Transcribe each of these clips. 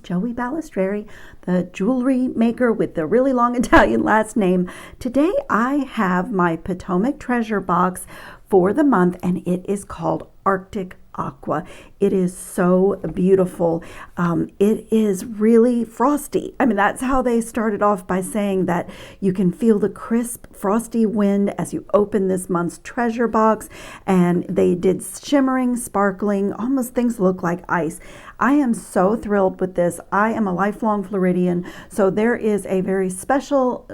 Joey Balistreri, the jewelry maker with the really long Italian last name. Today I have my Potomac treasure box for the month, and it is called Arctic Aqua. It is so beautiful. It is really frosty. I mean, that's how they started off, by saying that you can feel the crisp, frosty wind as you open this month's treasure box. And they did shimmering, sparkling, almost things look like ice. I am so thrilled with this. I am a lifelong Floridian, so there is a very special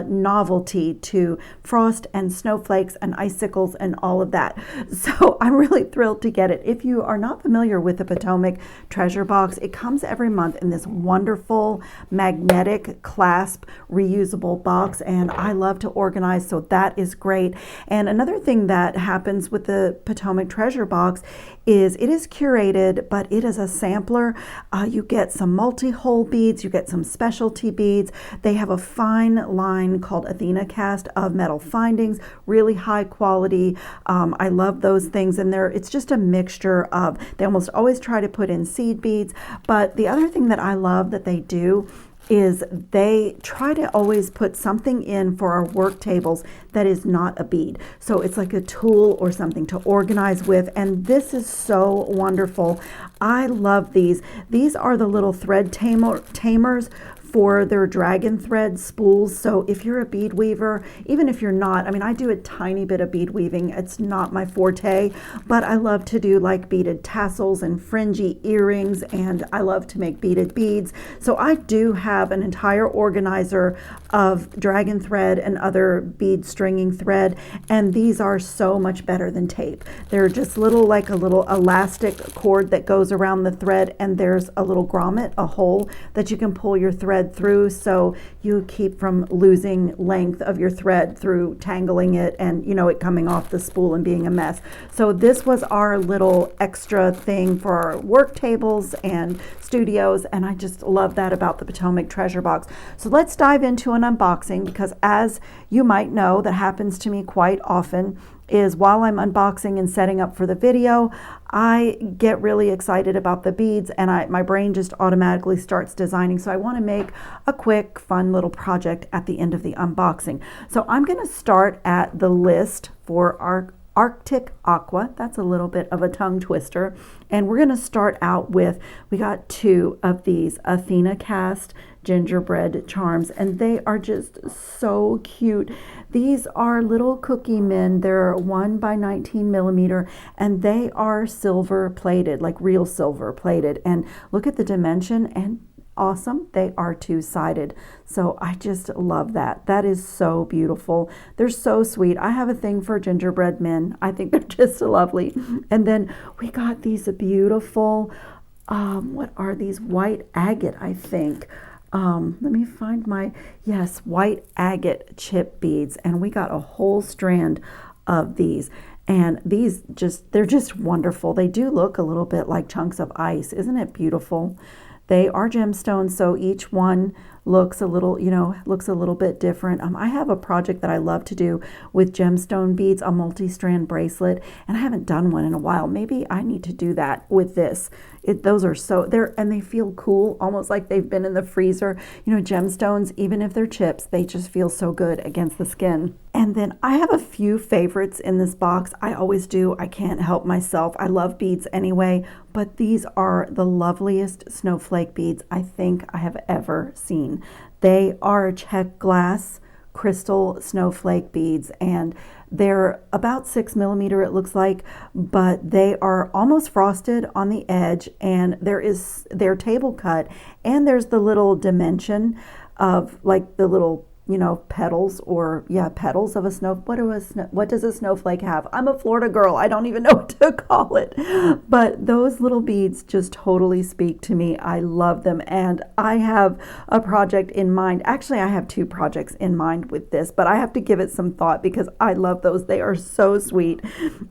novelty to frost and snowflakes and icicles and all of that. So I'm really thrilled to get it. If you are not familiar with the Potomac treasure box, it comes every month in this wonderful magnetic clasp reusable box, and I love to organize, so that is great. And another thing that happens with the Potomac treasure box is it is curated, but it is a sampler. You get some multi-hole beads, you get some specialty beads. They have a fine line called Athena cast of metal findings, really high quality. I love those things, and it's just a mixture of, they almost always try to put in seed beads. But the other thing that I love that they do is they try to always put something in for our work tables that is not a bead. So it's like a tool or something to organize with, and this is so wonderful. I love these. These are the little thread tamers for their dragon thread spools. So if you're a bead weaver, even if you're not, I mean, I do a tiny bit of bead weaving. It's not my forte, but I love to do like beaded tassels and fringy earrings, and I love to make beaded beads. So I do have an entire organizer of dragon thread and other bead stringing thread, and these are so much better than tape. They're just like a little elastic cord that goes around the thread, and there's a little grommet, a hole that you can pull your thread through, so you keep from losing length of your thread through tangling it and it coming off the spool and being a mess. So this was our little extra thing for our work tables and studios, and I just love that about the Potomac treasure box. So let's dive into an unboxing, because as you might know, that happens to me quite often, is while I'm unboxing and setting up for the video, I get really excited about the beads, and my brain just automatically starts designing. So I want to make a quick, fun little project at the end of the unboxing. So I'm going to start at the list for our Arctic Aqua. That's a little bit of a tongue twister. And we're going to start out with, we got 2 of these Athena cast gingerbread charms, and they are just so cute. These are little cookie men. They're 1 by 19 millimeter, and they are silver plated, like real silver plated. And look at the dimension, and awesome, they are 2-sided. So I just love that. That is so beautiful. They're so sweet. I have a thing for gingerbread men. I think they're just lovely. And then we got these beautiful, what are these? White agate, I think. Let me find yes, white agate chip beads, and we got a whole strand of these. And these they're just wonderful. They do look a little bit like chunks of ice. Isn't it beautiful? They are gemstones, so each one looks a little, looks a little bit different. I have a project that I love to do with gemstone beads, a multi-strand bracelet, and I haven't done one in a while. Maybe I need to do that with this. Those are and they feel cool, almost like they've been in the freezer. Gemstones, even if they're chips, they just feel so good against the skin. And then I have a few favorites in this box. I always do. I can't help myself. I love beads anyway, but these are the loveliest snowflake beads I think I have ever seen. They are check glass crystal snowflake beads, and they're about 6 millimeter, it looks like, but they are almost frosted on the edge, and they're table cut, and there's the little dimension of like the little petals, or petals of a snow. What does a snowflake have? I'm a Florida girl. I don't even know what to call it. But those little beads just totally speak to me. I love them, and I have a project in mind. Actually, I have 2 projects in mind with this, but I have to give it some thought because I love those. They are so sweet.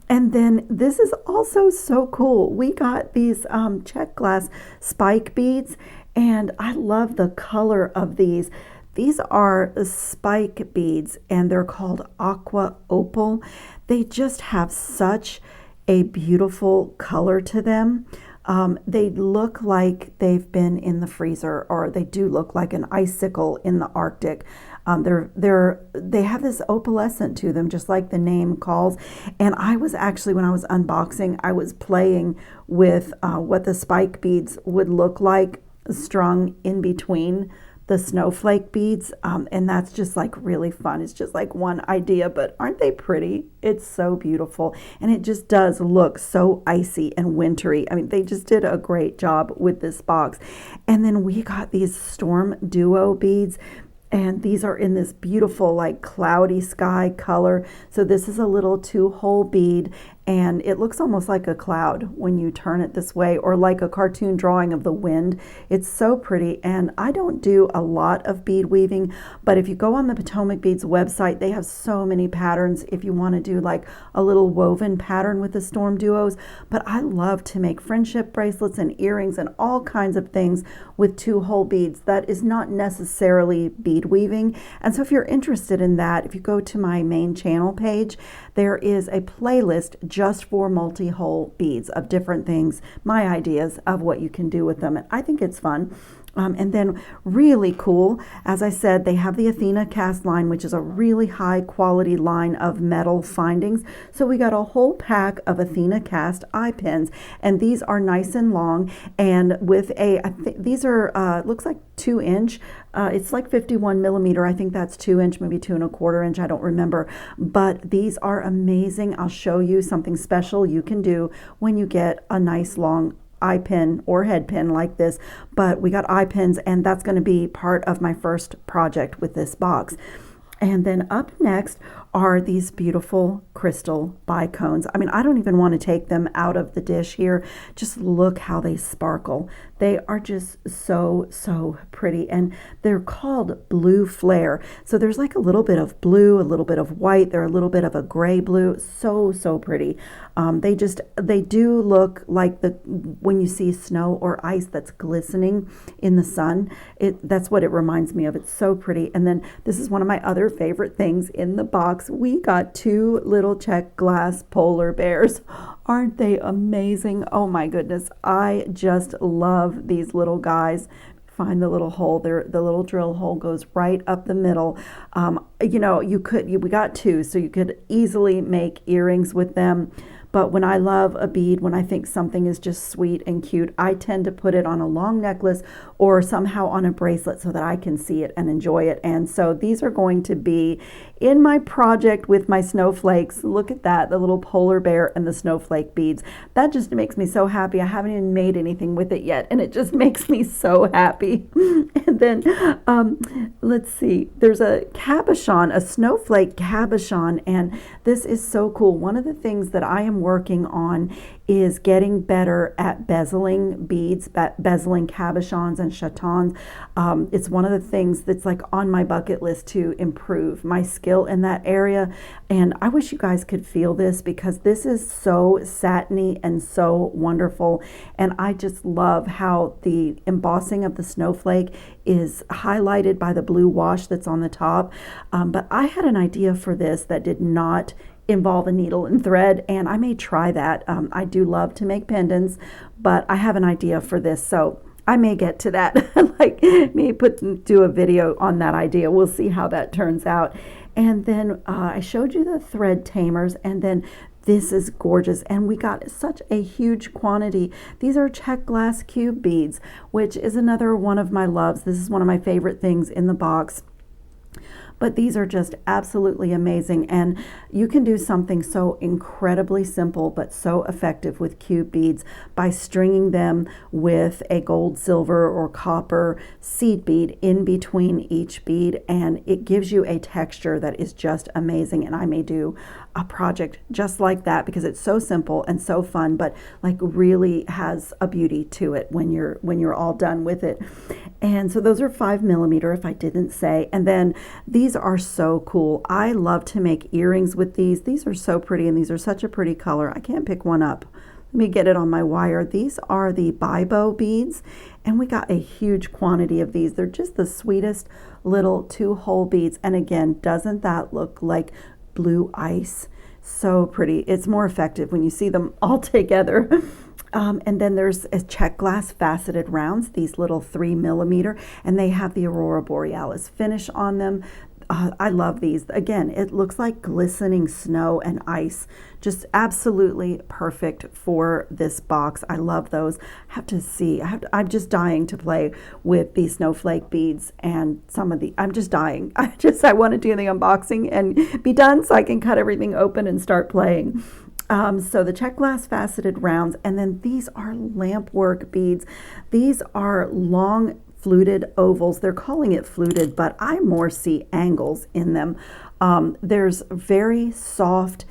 And then this is also so cool. We got these check glass spike beads, and I love the color of these. These are spike beads, and they're called Aqua Opal. They just have such a beautiful color to them. They look like they've been in the freezer, or they do look like an icicle in the Arctic. They have this opalescent to them, just like the name calls. And I was actually, when I was unboxing, I was playing with what the spike beads would look like strung in between the snowflake beads, and that's just like really fun. It's just like one idea, but aren't they pretty? It's so beautiful, and it just does look so icy and wintry. I mean, they just did a great job with this box. And then we got these Storm Duo beads, and these are in this beautiful like cloudy sky color. So this is a little 2-hole bead, and it looks almost like a cloud when you turn it this way, or like a cartoon drawing of the wind. It's so pretty. And I don't do a lot of bead weaving, but if you go on the Potomac Beads website, they have so many patterns if you want to do like a little woven pattern with the Storm Duos. But I love to make friendship bracelets and earrings and all kinds of things with 2-hole beads. That is not necessarily bead weaving. And so if you're interested in that, if you go to my main channel page, there is a playlist just for multi-hole beads of different things, my ideas of what you can do with them. And I think it's fun. And then really cool, as I said, they have the Athena cast line, which is a really high quality line of metal findings. So we got a whole pack of Athena cast eye pins, and these are nice and long, and with these are looks like 2-inch. It's like 51 millimeter. I think that's 2-inch, maybe 2¼ inch. I don't remember, but these are amazing. I'll show you something special you can do when you get a nice long eye pin or head pin like this. But we got eye pins, and that's going to be part of my first project with this box. And then up next are these beautiful crystal bicones. I mean, I don't even want to take them out of the dish here. Just look how they sparkle. They are just so, so pretty. And they're called blue flare. So there's like a little bit of blue, a little bit of white. They're a little bit of a gray blue. So, so pretty. They do look like when you see snow or ice that's glistening in the sun. That's what it reminds me of. It's so pretty. And then this is one of my other favorite things in the box. We got 2 little Czech glass polar bears. Aren't they amazing? Oh my goodness. I just love these little guys. Find the little hole there. The little drill hole goes right up the middle. You know, we got 2, so you could easily make earrings with them. But when I love a bead, when I think something is just sweet and cute, I tend to put it on a long necklace or somehow on a bracelet so that I can see it and enjoy it. And so these are going to be in my project with my snowflakes. Look at that, the little polar bear and the snowflake beads. That just makes me so happy. I haven't even made anything with it yet, and it just makes me so happy. And then let's see, there's a cabochon, a snowflake cabochon, and this is so cool. One of the things that I am working on is getting better at bezeling beads, bezeling cabochons and chatons. It's one of the things that's like on my bucket list to improve my skill in that area. And I wish you guys could feel this, because this is so satiny and so wonderful. And I just love how the embossing of the snowflake is highlighted by the blue wash that's on the top. But I had an idea for this that did not involve a needle and thread, and I may try that. I do love to make pendants, but I have an idea for this, so I may get to that. Like, do a video on that idea. We'll see how that turns out. And then I showed you the thread tamers, and then this is gorgeous, and we got such a huge quantity. These are Czech glass cube beads, which is another one of my loves. This is one of my favorite things in the box. But these are just absolutely amazing, and you can do something so incredibly simple but so effective with cube beads by stringing them with a gold, silver, or copper seed bead in between each bead, and it gives you a texture that is just amazing. And I may do a project just like that because it's so simple and so fun, but like really has a beauty to it when you're all done with it. And so those are 5 millimeter, if I didn't say. And then these are so cool. I love to make earrings with these. These are so pretty, and these are such a pretty color. I can't pick one up. Let me get it on my wire. These are the Bibo beads, and we got a huge quantity of these. They're just the sweetest little 2-hole beads. And again, doesn't that look like blue ice? So pretty. It's more effective when you see them all together. And then there's a check glass faceted rounds, these little 3mm, and they have the Aurora Borealis finish on them. I love these. Again, it looks like glistening snow and ice. Just absolutely perfect for this box. I love those. I have to see. I'm just dying to play with these snowflake beads and some of the. I'm just dying. I want to do the unboxing and be done so I can cut everything open and start playing. So the check glass faceted rounds, and then these are lamp work beads. These are long fluted ovals. They're calling it fluted, but I more see angles in them. There's very soft,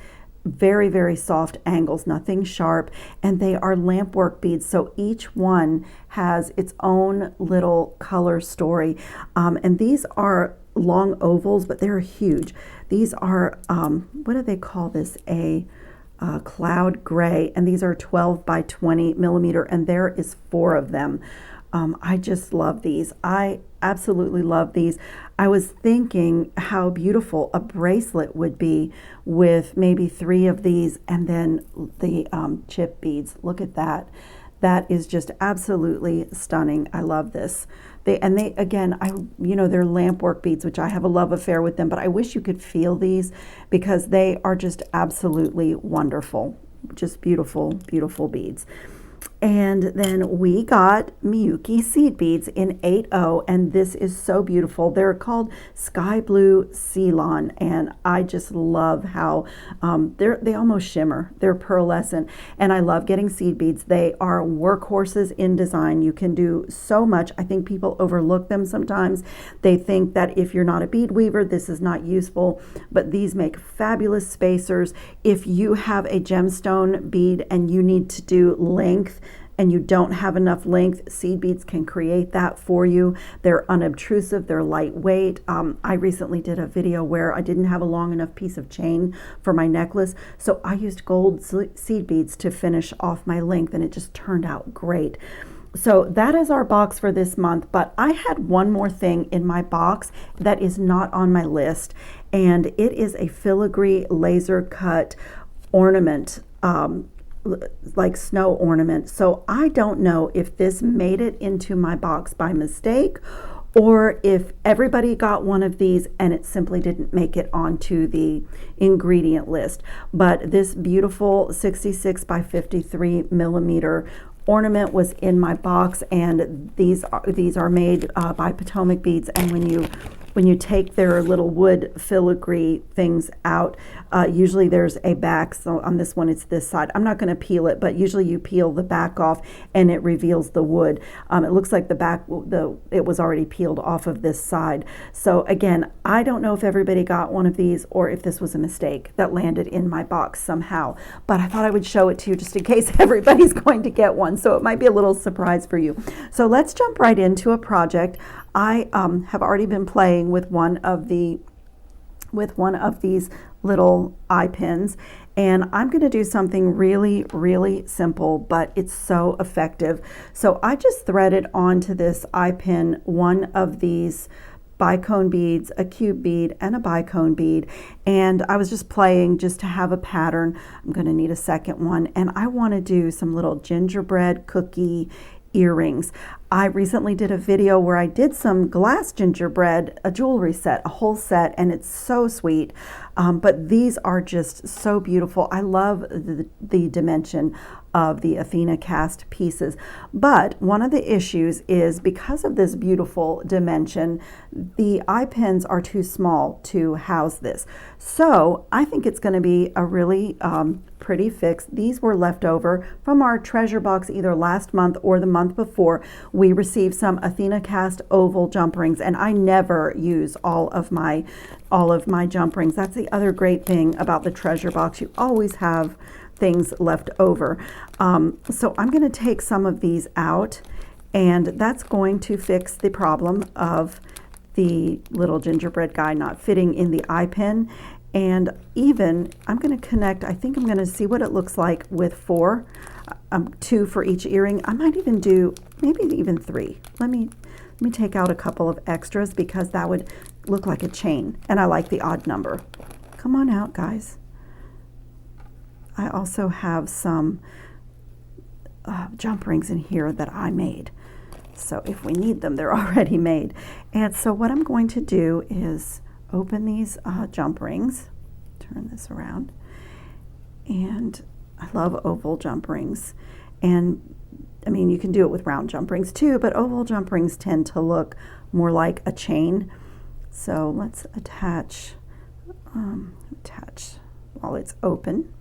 very, very soft angles, nothing sharp, and they are lamp work beads. So each one has its own little color story. And these are long ovals, but they're huge. These are, what do they call this? Cloud gray, and these are 12 by 20mm, and there is 4 of them. I just love these. I absolutely love these. I was thinking how beautiful a bracelet would be with maybe 3 of these, and then the chip beads. Look at that. That is just absolutely stunning. I love this. Again, they're lamp work beads, which I have a love affair with them, but I wish you could feel these because they are just absolutely wonderful. Just beautiful, beautiful beads. And then we got Miyuki seed beads in 8.0, and this is so beautiful. They're called Sky Blue Ceylon, and I just love how they almost shimmer. They're pearlescent, and I love getting seed beads. They are workhorses in design. You can do so much. I think people overlook them sometimes. They think that if you're not a bead weaver, this is not useful, but these make fabulous spacers. If you have a gemstone bead and you need to do length, and you don't have enough length, seed beads can create that for you. They're unobtrusive, they're lightweight. I recently did a video where I didn't have a long enough piece of chain for my necklace, so I used gold seed beads to finish off my length, and it just turned out great. So that is our box for this month, but I had one more thing in my box that is not on my list, and it is a filigree laser cut ornament, like snow ornament. So I don't know if this made it into my box by mistake, or if everybody got one of these and it simply didn't make it onto the ingredient list. But this beautiful 66 by 53mm ornament was in my box, and these are made by Potomac beads, and when you take their little wood filigree things out, usually there's a back. So on this one, it's this side. I'm not going to peel it, but usually you peel the back off and it reveals the wood. It looks like the back, it was already peeled off of this side. So again, I don't know if everybody got one of these or if this was a mistake that landed in my box somehow, but I thought I would show it to you just in case everybody's going to get one. So it might be a little surprise for you. So let's jump right into a project. I have already been playing with one of these little eye pins, and I'm going to do something really, really simple, but it's so effective. So I just threaded onto this eye pin one of these bicone beads, a cube bead, and a bicone bead, and I was just playing just to have a pattern. I'm going to need a second one, and I want to do some little gingerbread cookie earrings. I recently did a video where I did some glass gingerbread, a jewelry set, a whole set, and it's so sweet. But these are just so beautiful. I love the dimension of the Athena cast pieces. But one of the issues is because of this beautiful dimension, the eye pins are too small to house this. So I think it's going to be a really pretty fix. These were left over from our treasure box either last month or the month before. We received some Athena cast oval jump rings, and I never use all of my jump rings. That's the other great thing about the treasure box. You always have things left over. So I'm going to take some of these out, and that's going to fix the problem of the little gingerbread guy not fitting in the eye pin. And even I'm going to connect, I think I'm going to see what it looks like with 4, 2 for each earring. I might even do maybe even 3. Let me take out a couple of extras because that would look like a chain, and I like the odd number. Come on out, guys. I also have some jump rings in here that I made. So if we need them, they're already made. And so what I'm going to do is open these jump rings, turn this around, and I love oval jump rings. And I mean, you can do it with round jump rings too, but oval jump rings tend to look more like a chain. So let's attach while it's open.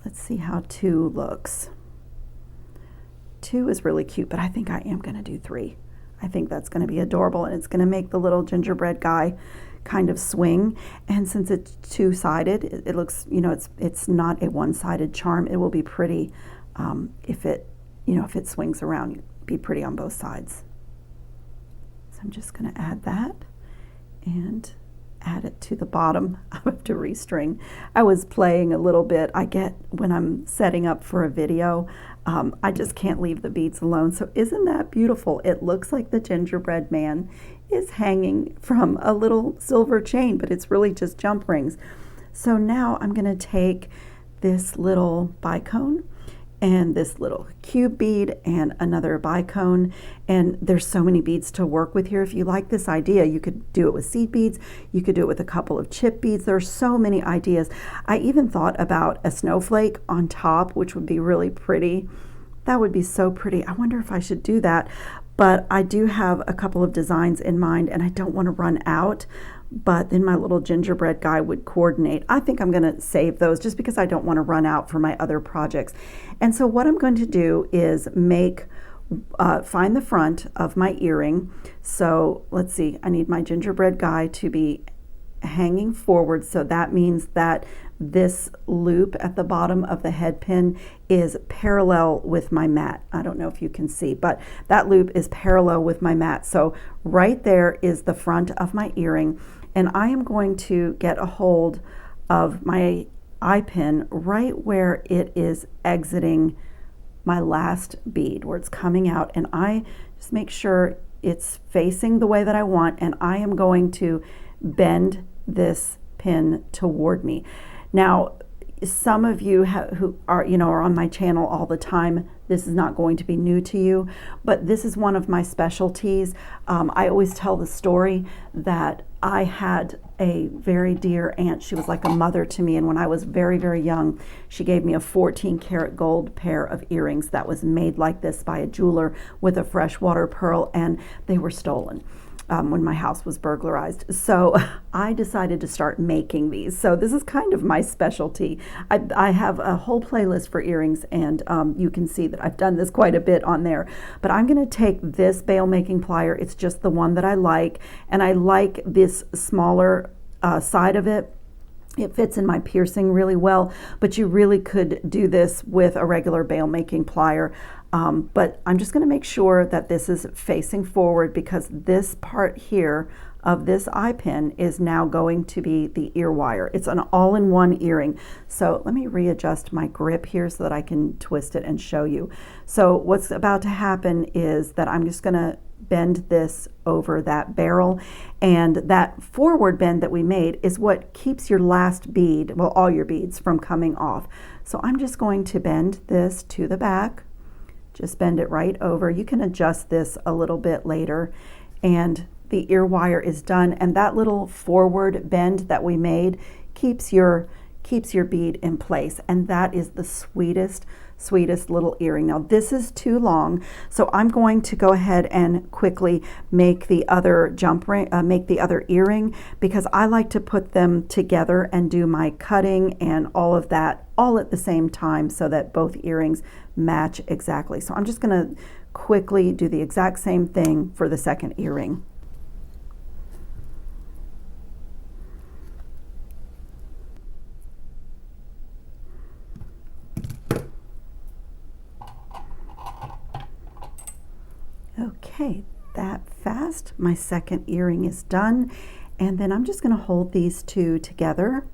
Let's see how 2 looks. 2 is really cute, but I think I am going to do 3. I think that's going to be adorable, and it's going to make the little gingerbread guy kind of swing. And since it's 2-sided, it looks, you know, it's not a one-sided charm. It will be pretty if it, you know, if it swings around, it'll be pretty on both sides. So I'm just going to add that and add it to the bottom. I have to restring. I was playing a little bit. I get when I'm setting up for a video, I just can't leave the beads alone. So isn't that beautiful? It looks like the gingerbread man is hanging from a little silver chain, but it's really just jump rings. So now I'm going to take this little bicone and this little cube bead and another bicone, and there's so many beads to work with here. If you like this idea, you could do it with seed beads, you could do it with a couple of chip beads. There's so many ideas. I even thought about a snowflake on top, which would be really pretty. That would be so pretty. I wonder if I should do that, but I do have a couple of designs in mind and I don't want to run out. But then my little gingerbread guy would coordinate. I think I'm going to save those just because I don't want to run out for my other projects. And so what I'm going to do is find the front of my earring. So let's see, I need my gingerbread guy to be hanging forward. So that means that this loop at the bottom of the head pin is parallel with my mat. I don't know if you can see, but that loop is parallel with my mat. So right there is the front of my earring. And I am going to get a hold of my eye pin right where it is exiting my last bead, where it's coming out. And I just make sure it's facing the way that I want. And I am going to bend this pin toward me. Now, some of you who are, are on my channel all the time, this is not going to be new to you, but this is one of my specialties. I always tell the story that I had a very dear aunt. She was like a mother to me, and when I was very, very young, she gave me a 14-karat gold pair of earrings that was made like this by a jeweler with a freshwater pearl, and they were stolen when my house was burglarized. So I decided to start making these. So this is kind of my specialty. I have a whole playlist for earrings, and you can see that I've done this quite a bit on there. But I'm going to take this bail making plier. It's just the one that I like, and I like this smaller side of it. It fits in my piercing really well, but you really could do this with a regular bail making plier. But I'm just going to make sure that this is facing forward, because this part here of this eye pin is now going to be the ear wire. It's an all-in-one earring. So let me readjust my grip here so that I can twist it and show you. So what's about to happen is that I'm just going to bend this over that barrel, and that forward bend that we made is what keeps your last bead, well, all your beads, from coming off. So I'm just going to bend this to the back. Just bend it right over. You can adjust this a little bit later, and the ear wire is done. And that little forward bend that we made keeps your bead in place, and that is the sweetest little earring. Now this is too long, so I'm going to go ahead and quickly make the other make the other earring, because I like to put them together and do my cutting and all of that all at the same time so that both earrings match exactly. So I'm just going to quickly do the exact same thing for the second earring. Okay, that fast. My second earring is done, and then I'm just going to hold these two together,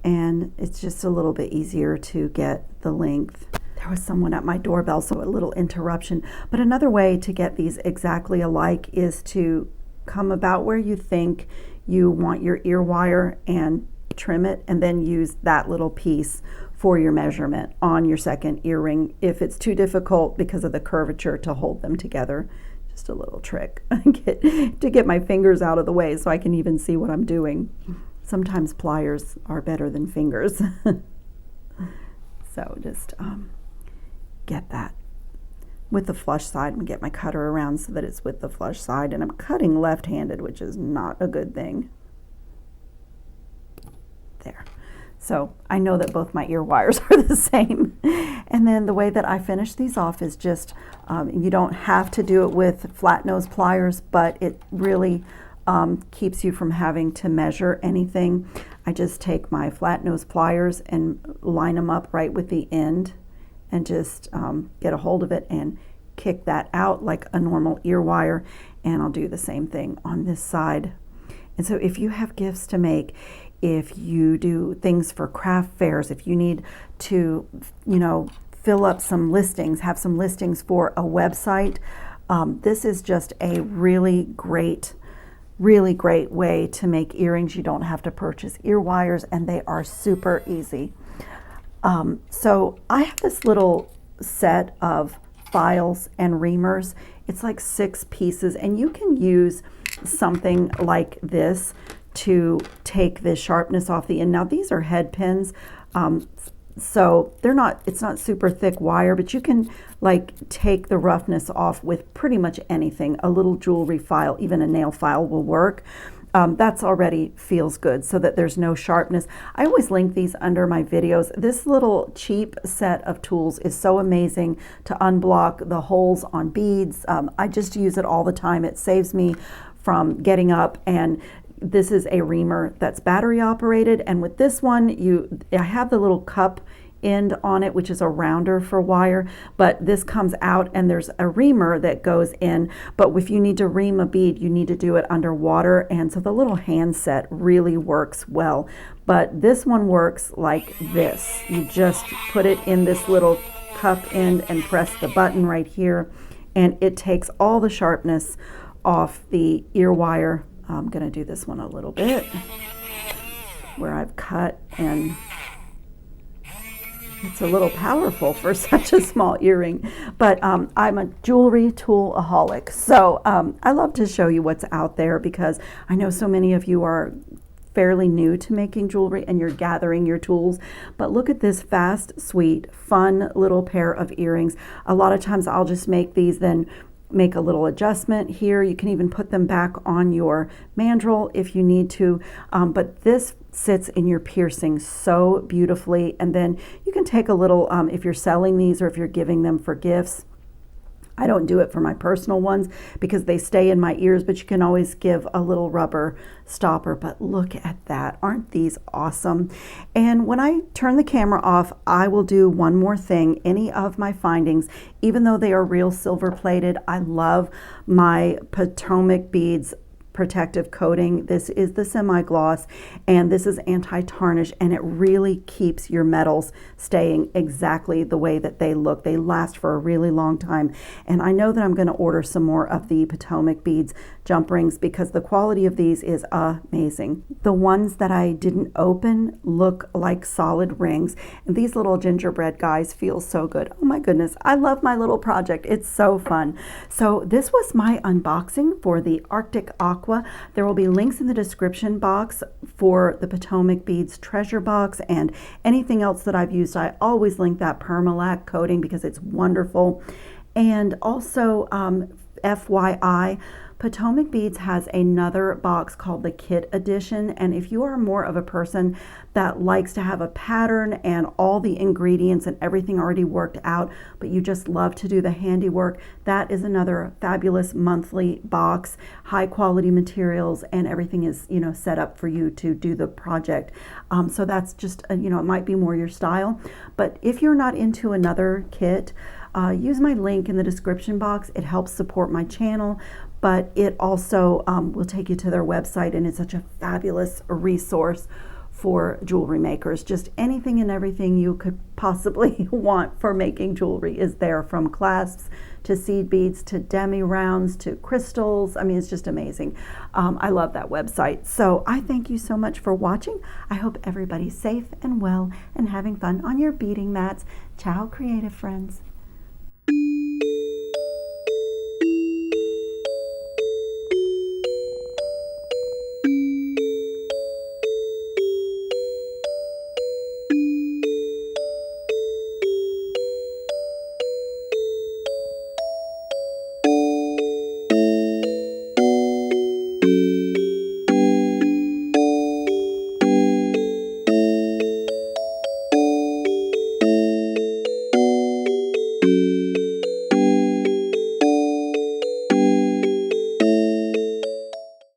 and it's just a little bit easier to get the length. There was someone at my doorbell, so a little interruption. But another way to get these exactly alike is to come about where you think you want your ear wire and trim it, and then use that little piece for your measurement on your second earring if it's too difficult because of the curvature to hold them together. Just a little trick to get my fingers out of the way so I can even see what I'm doing. Sometimes pliers are better than fingers. So just get that with the flush side and get my cutter around so that it's with the flush side. And I'm cutting left-handed, which is not a good thing. There. So I know that both my ear wires are the same. And then the way that I finish these off is just, you don't have to do it with flat nose pliers, but it really keeps you from having to measure anything. I just take my flat nose pliers and line them up right with the end and just get a hold of it and kick that out like a normal ear wire. And I'll do the same thing on this side. And so if you have gifts to make, if you do things for craft fairs, if you need to, fill up some listings, have some listings for a website, this is just a really great way to make earrings. You don't have to purchase ear wires, and they are super easy. So I have this little set of files and reamers. It's like 6 pieces, and you can use something like this to take the sharpness off the end. Now these are head pins, so it's not super thick wire, but you can like take the roughness off with pretty much anything. A little jewelry file, even a nail file will work. That's already feels good so that there's no sharpness. I always link these under my videos. This little cheap set of tools is so amazing to unblock the holes on beads. I just use it all the time. It saves me from getting up, and this is a reamer that's battery operated, and with this one I have the little cup end on it, which is a rounder for wire, but this comes out and there's a reamer that goes in. But if you need to ream a bead, you need to do it underwater, and so the little handset really works well. But this one works like this. You just put it in this little cup end and press the button right here, and it takes all the sharpness off the ear wire. I'm going to do this one a little bit where I've cut, and it's a little powerful for such a small earring, but I'm a jewelry tool-aholic, so I love to show you what's out there because I know so many of you are fairly new to making jewelry and you're gathering your tools. But look at this fast, sweet, fun little pair of earrings. A lot of times I'll just make these, then make a little adjustment here. You can even put them back on your mandrel if you need to, but this sits in your piercing so beautifully. And then you can take a little, if you're selling these or if you're giving them for gifts. I don't do it for my personal ones because they stay in my ears, but you can always give a little rubber stopper. But look at that. Aren't these awesome? And when I turn the camera off, I will do one more thing. Any of my findings, even though they are real silver plated, I love my Potomac beads protective coating. This is the semi-gloss, and this is anti-tarnish, and it really keeps your metals staying exactly the way that they look. They last for a really long time, and I know that I'm going to order some more of the Potomac beads jump rings because the quality of these is amazing. The ones that I didn't open look like solid rings, and these little gingerbread guys feel so good. Oh my goodness, I love my little project. It's so fun. So this was my unboxing for the Arctic Aqua. There will be links in the description box for the Potomac beads treasure box and anything else that I've used. I always link that Permalac coating because it's wonderful. And also FYI, Potomac Beads has another box called the Kit Edition, and if you are more of a person that likes to have a pattern and all the ingredients and everything already worked out, but you just love to do the handiwork, that is another fabulous monthly box, high quality materials, and everything is, set up for you to do the project. So that's just, it might be more your style, but if you're not into another kit, use my link in the description box. It helps support my channel, but it also will take you to their website, and it's such a fabulous resource for jewelry makers. Just anything and everything you could possibly want for making jewelry is there, from clasps to seed beads to demi rounds to crystals. I mean, it's just amazing. I love that website. So I thank you so much for watching. I hope everybody's safe and well and having fun on your beading mats. Ciao, creative friends.